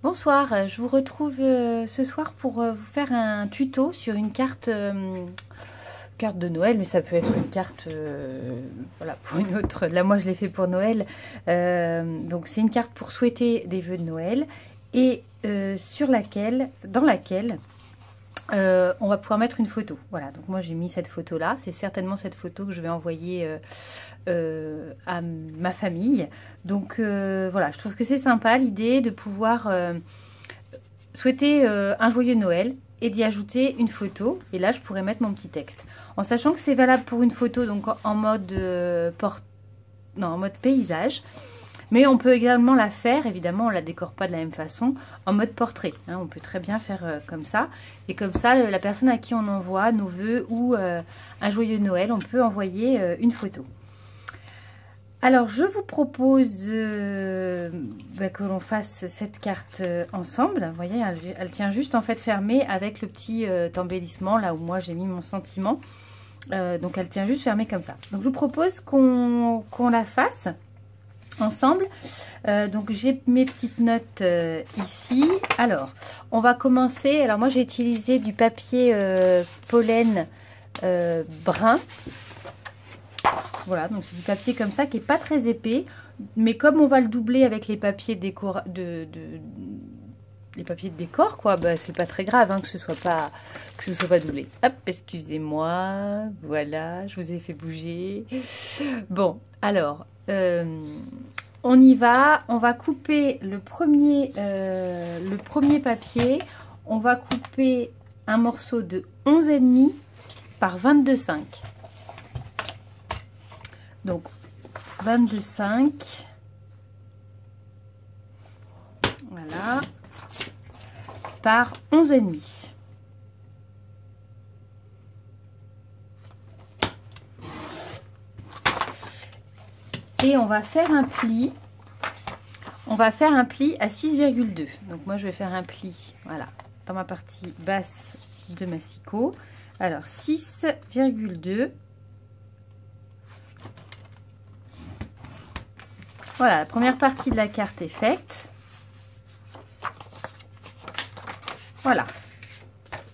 Bonsoir, je vous retrouve ce soir pour vous faire un tuto sur une carte, carte de Noël, mais ça peut être une carte voilà, pour une autre. Là, moi, je l'ai fait pour Noël. Donc, c'est une carte pour souhaiter des vœux de Noël et dans laquelle on va pouvoir mettre une photo. Voilà, donc moi, j'ai mis cette photo-là. C'est certainement cette photo que je vais envoyer à ma famille. Donc voilà, je trouve que c'est sympa l'idée de pouvoir souhaiter un joyeux Noël et d'y ajouter une photo. Et là, je pourrais mettre mon petit texte. En sachant que c'est valable pour une photo donc en mode en mode paysage. Mais on peut également la faire, évidemment, on ne la décore pas de la même façon, en mode portrait. Hein, on peut très bien faire comme ça. Et comme ça, la personne à qui on envoie nos vœux ou un joyeux Noël, on peut envoyer une photo. Alors, je vous propose que l'on fasse cette carte ensemble. Vous voyez, elle tient juste en fait fermée avec le petit embellissement, là où moi j'ai mis mon sentiment. Donc, elle tient juste fermée comme ça. Donc, je vous propose qu'on la fasse ensemble. Donc j'ai mes petites notes ici. Alors on va commencer. Alors moi j'ai utilisé du papier pollen brun. Voilà, donc c'est du papier comme ça qui est pas très épais, mais comme on va le doubler avec les papiers les papiers de décor, quoi, bah, c'est pas très grave hein, que ce soit pas doublé. Hop, excusez-moi, voilà, je vous ai fait bouger. Bon, alors on y va, on va couper le premier papier, on va couper un morceau de 11,5 par 22,5. Donc 22,5, voilà, par 11,5. Et on va faire un pli. On va faire un pli à 6,2. Donc moi je vais faire un pli, voilà, dans ma partie basse de massicot. Alors 6,2. Voilà, la première partie de la carte est faite. Voilà,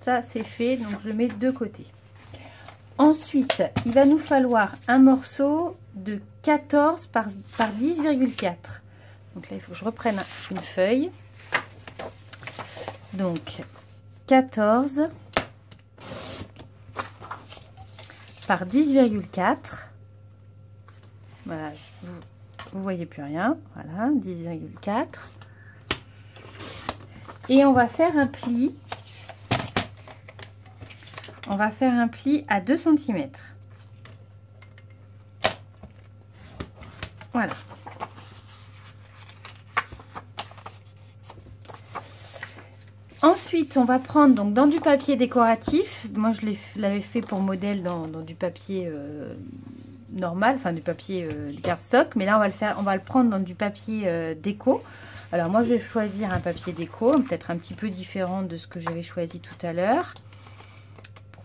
ça c'est fait, donc je mets de côté. Ensuite, il va nous falloir un morceau de 14 par 10,4. Donc là, il faut que je reprenne une feuille. Donc, 14 par 10,4. Voilà, vous voyez plus rien. Voilà, 10,4. Et on va faire un pli. On va faire un pli à 2 cm. Voilà. Ensuite, on va prendre donc dans du papier décoratif. Moi, je l'avais fait pour modèle dans du papier normal, enfin du papier du cardstock. Mais là, on va le prendre dans du papier déco. Alors moi, je vais choisir un papier déco, peut-être un petit peu différent de ce que j'avais choisi tout à l'heure.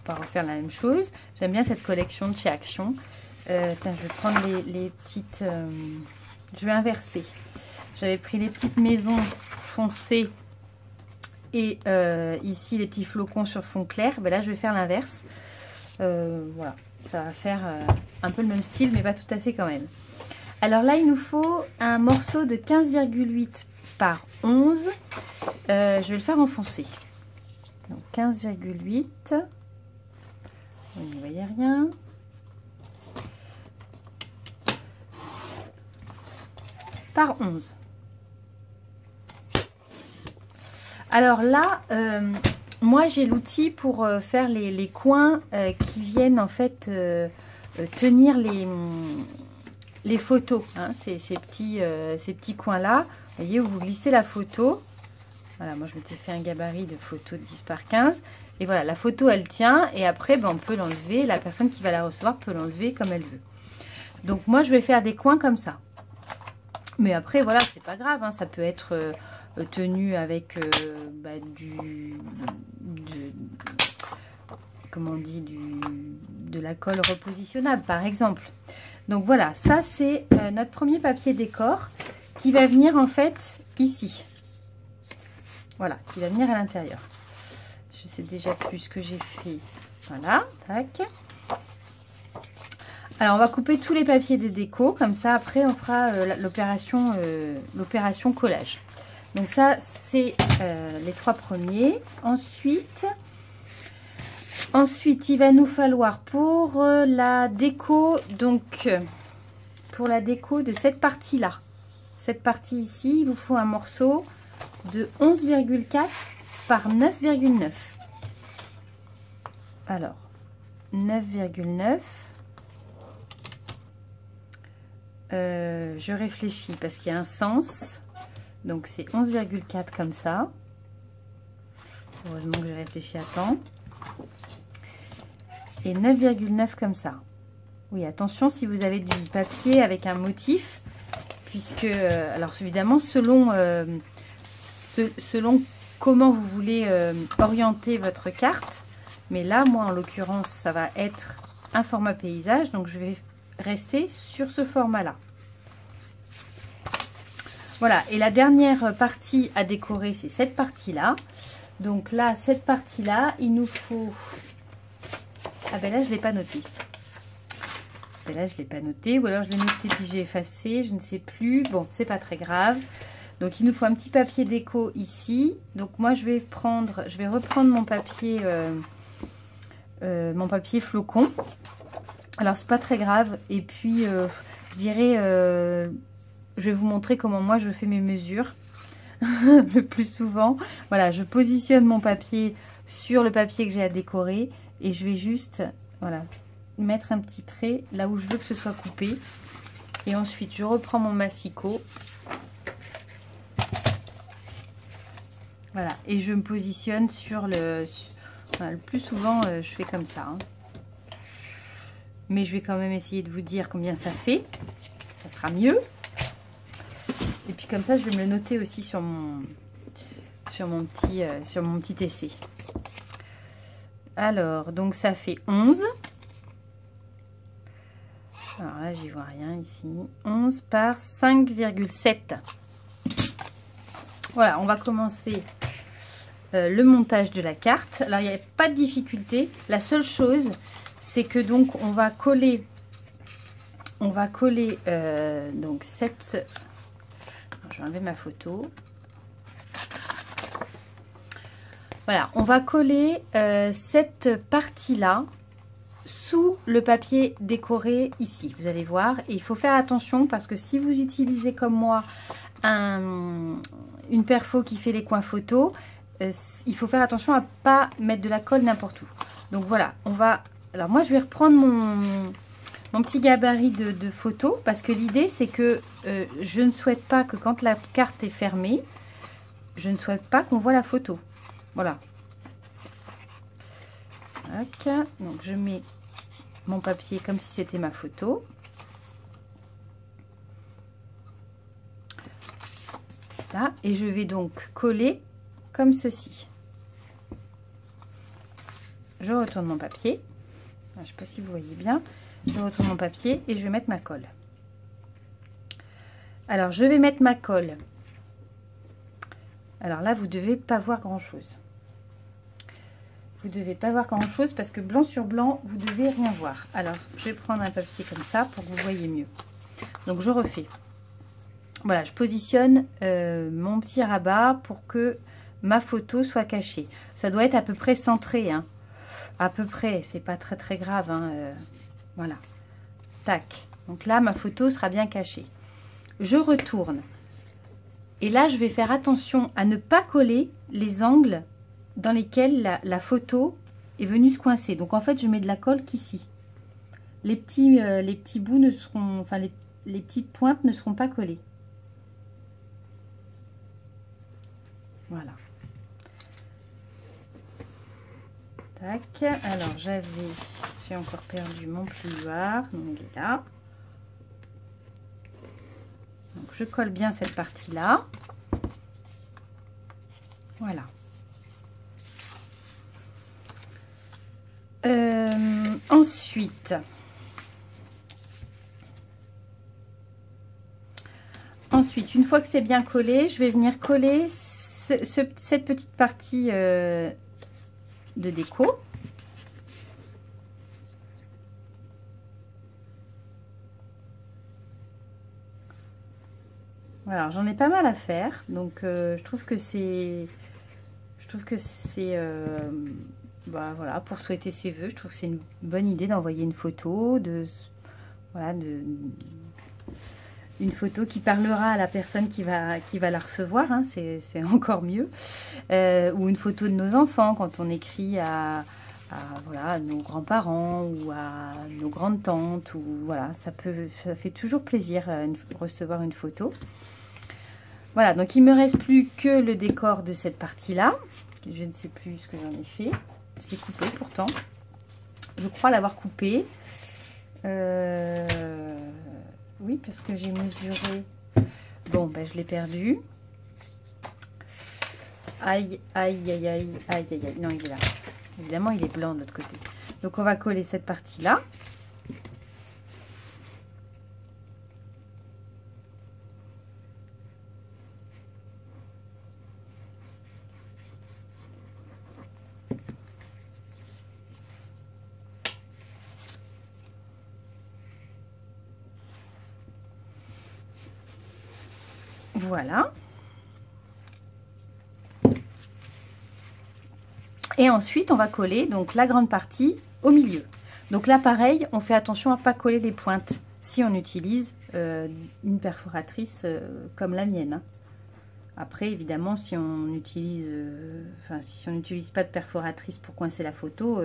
Pas refaire la même chose. J'aime bien cette collection de chez Action. Tiens, je vais prendre les petites... je vais inverser. J'avais pris les petites maisons foncées et ici les petits flocons sur fond clair. Ben là, je vais faire l'inverse. Voilà, ça va faire un peu le même style, mais pas tout à fait quand même. Alors là, il nous faut un morceau de 15,8 par 11. Je vais le faire en foncé. Donc 15,8. Vous n'y voyez rien. Par 11. Alors là, moi j'ai l'outil pour faire les coins qui viennent en fait tenir les photos. Hein, ces petits coins là. Vous voyez où vous glissez la photo. Voilà, moi je m'étais fait un gabarit de photo 10 par 15. Et voilà, la photo elle tient et après ben, on peut l'enlever, la personne qui va la recevoir peut l'enlever comme elle veut. Donc moi je vais faire des coins comme ça. Mais après voilà, c'est pas grave, hein, ça peut être tenu avec comment on dit, de la colle repositionnable par exemple. Donc voilà, ça c'est notre premier papier décor qui va venir en fait ici. Voilà, qui va venir à l'intérieur. Je sais déjà plus ce que j'ai fait. Voilà, tac. Alors, on va couper tous les papiers de déco. Comme ça, après, on fera l'opération collage. Donc ça, c'est les 3 premiers. Ensuite, il va nous falloir pour la déco, donc pour la déco de cette partie-là. Cette partie ici, il vous faut un morceau de 11,4 par 9,9. Alors, 9,9. Je réfléchis parce qu'il y a un sens. Donc, c'est 11,4 comme ça. Heureusement que j'ai réfléchi à temps. Et 9,9 comme ça. Oui, attention si vous avez du papier avec un motif. Puisque, alors évidemment, selon comment vous voulez orienter votre carte. Mais là, moi, en l'occurrence, ça va être un format paysage. Donc, je vais rester sur ce format-là. Voilà. Et la dernière partie à décorer, c'est cette partie-là. Donc là, cette partie-là, il nous faut... Ah ben là, je ne l'ai pas noté. Ben là, je ne l'ai pas noté. Ou alors, je l'ai noté puis j'ai effacé. Je ne sais plus. Bon, c'est pas très grave. Donc, il nous faut un petit papier déco ici. Donc, moi, je vais reprendre mon papier flocon. Alors, c'est pas très grave. Et puis, je dirais, je vais vous montrer comment moi, je fais mes mesures le plus souvent. Voilà, je positionne mon papier sur le papier que j'ai à décorer. Et je vais juste, voilà, mettre un petit trait là où je veux que ce soit coupé. Et ensuite, je reprends mon massicot. Voilà, et je me positionne sur le... Voilà, le plus souvent, je fais comme ça. Hein. Mais je vais quand même essayer de vous dire combien ça fait. Ça sera mieux. Et puis comme ça, je vais me le noter aussi sur mon petit essai. Alors, donc ça fait 11. Alors là, j'y vois rien ici. 11 par 5,7. Voilà, on va commencer le montage de la carte. Alors, il n'y a pas de difficulté. La seule chose, c'est que donc, on va coller donc cette... Alors, je vais enlever ma photo. Voilà, on va coller cette partie-là sous le papier décoré ici. Vous allez voir. Et il faut faire attention parce que si vous utilisez comme moi une perfo qui fait les coins photo, il faut faire attention à ne pas mettre de la colle n'importe où. Donc voilà, on va... Alors moi, je vais reprendre mon petit gabarit de photo parce que l'idée, c'est que je ne souhaite pas que quand la carte est fermée, je ne souhaite pas qu'on voit la photo. Voilà. Ok. Donc je mets mon papier comme si c'était ma photo. Là, et je vais donc coller comme ceci. Je retourne mon papier. Je ne sais pas si vous voyez bien. Je retourne mon papier et je vais mettre ma colle. Alors je vais mettre ma colle. Alors là, vous ne devez pas voir grand-chose. Vous ne devez pas voir grand-chose parce que blanc sur blanc, vous ne devez rien voir. Alors, je vais prendre un papier comme ça pour que vous voyez mieux. Donc, je refais. Voilà, je positionne mon petit rabat pour que ma photo soit cachée. Ça doit être à peu près centré. Hein. À peu près, c'est pas très très grave. Hein, voilà. Tac. Donc là, ma photo sera bien cachée. Je retourne. Et là, je vais faire attention à ne pas coller les angles dans lesquels la photo est venue se coincer. Donc en fait, je mets de la colle qu'ici. Les petits bouts ne seront, enfin les petites pointes ne seront pas collées. Voilà. Tac. Alors j'ai encore perdu mon plioir. Donc il est là. Donc je colle bien cette partie-là. Voilà. Ensuite, une fois que c'est bien collé, je vais venir coller cette petite partie de déco. Voilà, j'en ai pas mal à faire, donc je trouve que c'est, bah, voilà, pour souhaiter ses vœux, je trouve que c'est une bonne idée d'envoyer une photo, voilà, une photo qui parlera à la personne qui va la recevoir, hein, c'est encore mieux, ou une photo de nos enfants quand on écrit à voilà, nos grands-parents ou à nos grandes tantes, ou voilà, ça fait toujours plaisir recevoir une photo. Voilà, donc il me reste plus que le décor de cette partie-là. Je ne sais plus ce que j'en ai fait. Je l'ai coupé pourtant. Je crois l'avoir coupé. Oui, parce que j'ai mesuré. Bon, ben je l'ai perdu. Aïe, aïe, aïe, aïe, aïe, aïe, aïe. Non, il est là. Évidemment, il est blanc de l'autre côté. Donc on va coller cette partie-là. Voilà. Et ensuite, on va coller donc la grande partie au milieu. Donc là, pareil, on fait attention à ne pas coller les pointes si on utilise une perforatrice comme la mienne. Hein. Après, évidemment, si on utilise, si on n'utilise pas de perforatrice pour coincer la photo,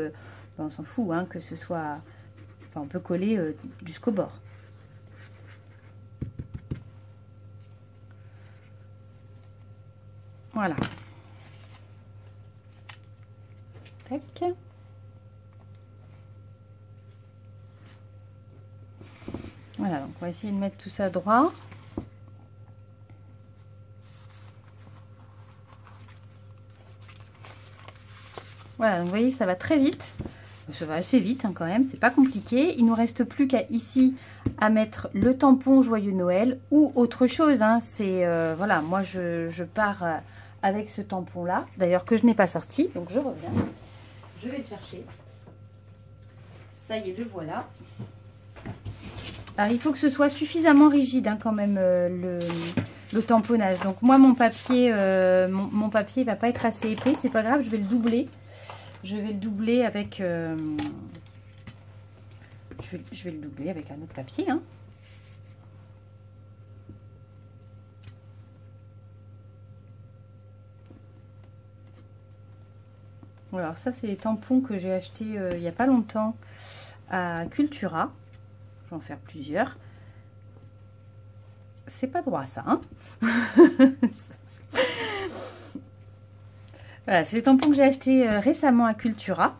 ben, on s'en fout, hein, que ce soit, on peut coller jusqu'au bord. Voilà. Tac. Voilà, donc on va essayer de mettre tout ça droit. Voilà, donc vous voyez, ça va très vite. Ça va assez vite hein, quand même, c'est pas compliqué. Il nous reste plus qu'à ici à mettre le tampon Joyeux Noël ou autre chose. Hein. C'est voilà, moi je pars avec ce tampon là, d'ailleurs que je n'ai pas sorti, donc je reviens. Je vais le chercher. Ça y est, le voilà. Alors il faut que ce soit suffisamment rigide hein, quand même le tamponnage. Donc moi mon papier mon papier va pas être assez épais, c'est pas grave, je vais le doubler. Je vais le doubler avec je vais le doubler avec un autre papier. Hein. Alors ça c'est les tampons que j'ai achetés il n'y a pas longtemps à Cultura. Je vais en faire plusieurs. C'est pas droit ça. Hein. Voilà, c'est les tampons que j'ai achetés récemment à Cultura.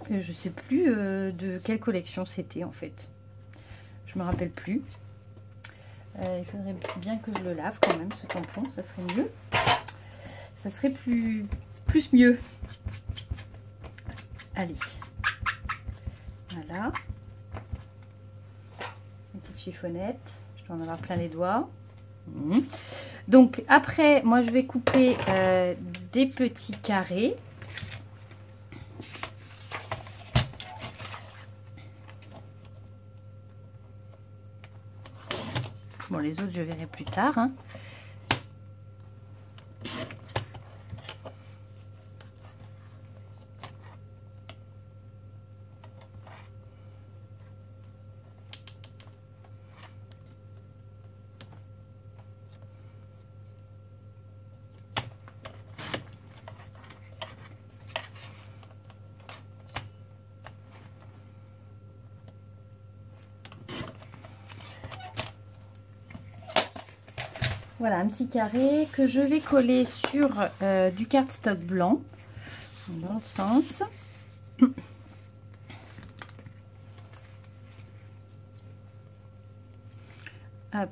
Je sais plus de quelle collection c'était en fait. Je me rappelle plus. Il faudrait bien que je le lave quand même ce tampon, ça serait mieux. Ça serait plus mieux. Allez. Voilà. Une petite chiffonnette. Je dois en avoir plein les doigts. Donc après, moi je vais couper des petits carrés. Bon, les autres je verrai plus tard. Hein. Voilà, un petit carré que je vais coller sur du cardstock blanc, dans l'autre sens. Hop.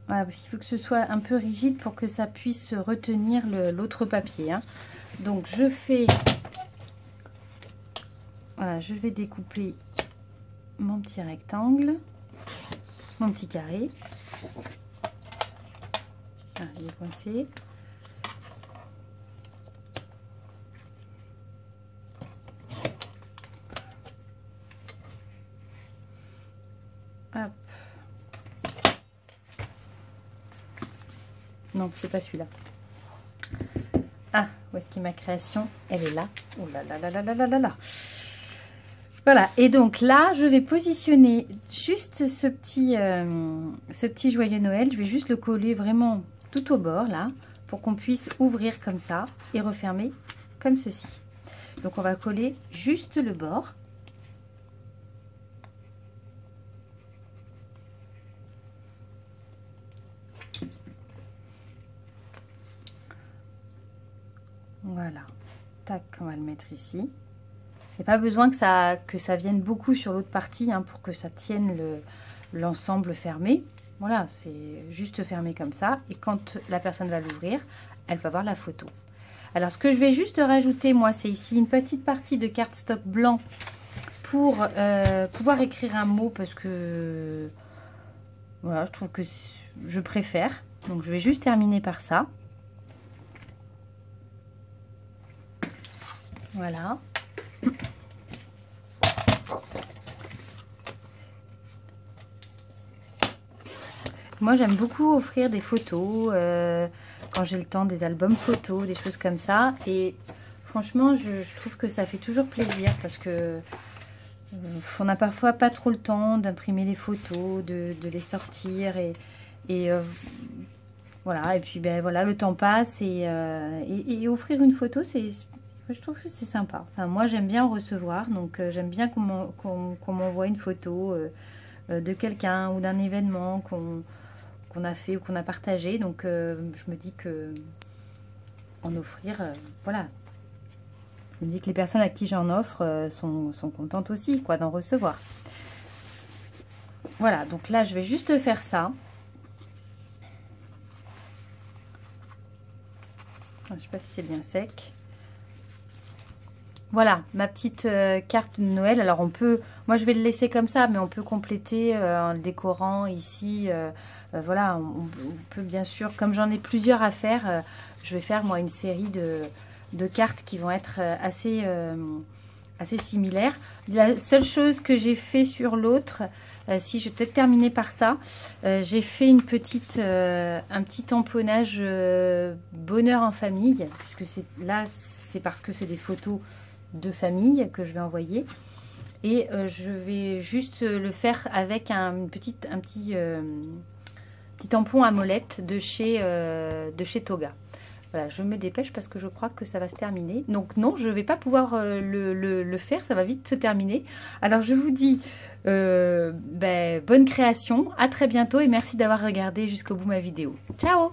Voilà, parce qu'il faut que ce soit un peu rigide pour que ça puisse retenir l'autre papier. Hein. Donc je fais Voilà, je vais découper mon petit rectangle, mon petit carré. Ah, il est coincé. Hop. Non, c'est pas celui-là. Ah, où est-ce qu'est ma création? Elle est là. Oh là là là là là là là là. Voilà, et donc là, je vais positionner juste ce petit joyeux Noël. Je vais juste le coller vraiment tout au bord, là, pour qu'on puisse ouvrir comme ça et refermer comme ceci. Donc, on va coller juste le bord. Voilà, tac, on va le mettre ici. Il n'y a pas besoin que ça vienne beaucoup sur l'autre partie hein, pour que ça tienne l'ensemble fermé. Voilà, c'est juste fermé comme ça. Et quand la personne va l'ouvrir, elle va voir la photo. Alors, ce que je vais juste rajouter, moi, c'est ici une petite partie de cardstock blanc pour pouvoir écrire un mot parce que, voilà, je trouve que je préfère. Donc, je vais juste terminer par ça. Voilà. Moi, j'aime beaucoup offrir des photos, quand j'ai le temps, des albums photos, des choses comme ça. Et franchement, je trouve que ça fait toujours plaisir parce que on n'a parfois pas trop le temps d'imprimer les photos, de les sortir. Et voilà, et puis ben, voilà, le temps passe et offrir une photo, je trouve que c'est sympa. Enfin, moi, j'aime bien recevoir, donc j'aime bien qu'on m'envoie une photo de quelqu'un ou d'un événement qu'on a fait ou qu'on a partagé. Donc, je me dis que en offrir, voilà. Je me dis que les personnes à qui j'en offre sont contentes aussi, quoi, d'en recevoir. Voilà, donc là, je vais juste faire ça. Je ne sais pas si c'est bien sec. Voilà, ma petite carte de Noël. Alors on peut, moi je vais le laisser comme ça, mais on peut compléter en le décorant ici. Voilà, on peut bien sûr, comme j'en ai plusieurs à faire, je vais faire moi une série de cartes qui vont être assez similaires. La seule chose que j'ai fait sur l'autre, si je vais peut-être terminer par ça, j'ai fait un petit tamponnage bonheur en famille, puisque c'est parce que c'est des photos de famille que je vais envoyer, et je vais juste le faire avec un petit tampon à molette de chez Toga. Voilà, je me dépêche parce que je crois que ça va se terminer. Donc non, je ne vais pas pouvoir le faire, ça va vite se terminer. Alors je vous dis bonne création, à très bientôt et merci d'avoir regardé jusqu'au bout ma vidéo. Ciao!